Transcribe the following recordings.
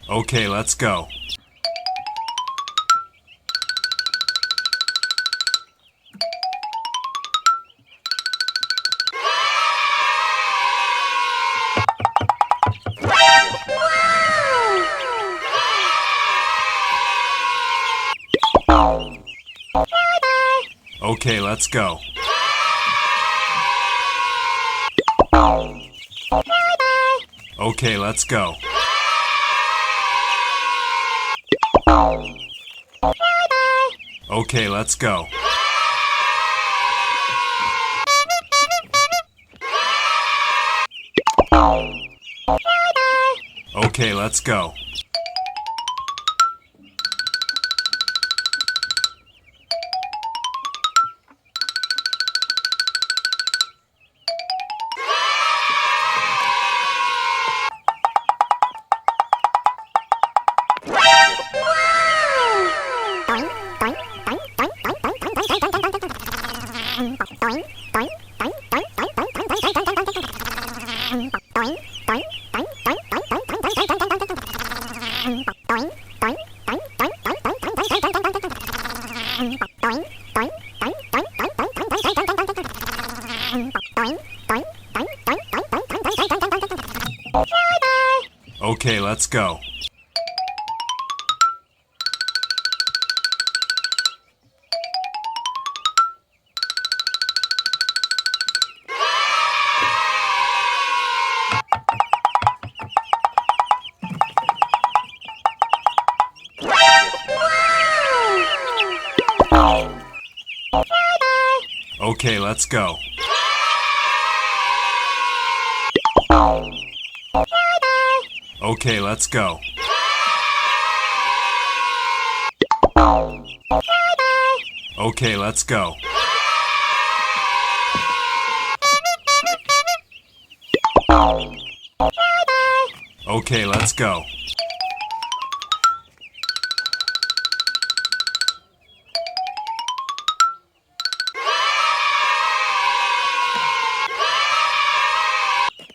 Okay, let's go. Okay, let's go. Okay, let's go. Okay, let's go. Okay, let's go. Okay, let's go. Okay, let's go. Okay, let's go. Okay, let's go. Okay, let's go.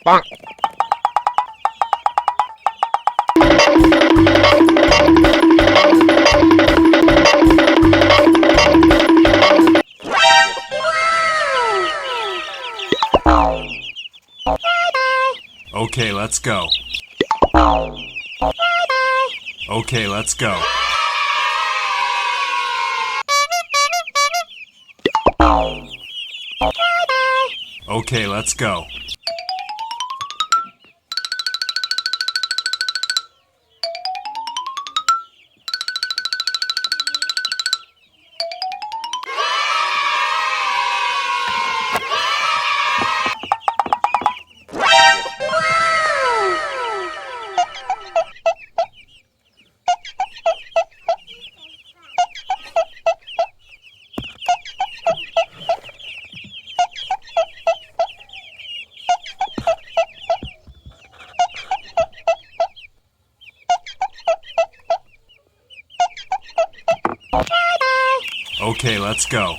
Bonk. Okay, let's go. Okay, let's go. Okay, let's go. Okay, let's go.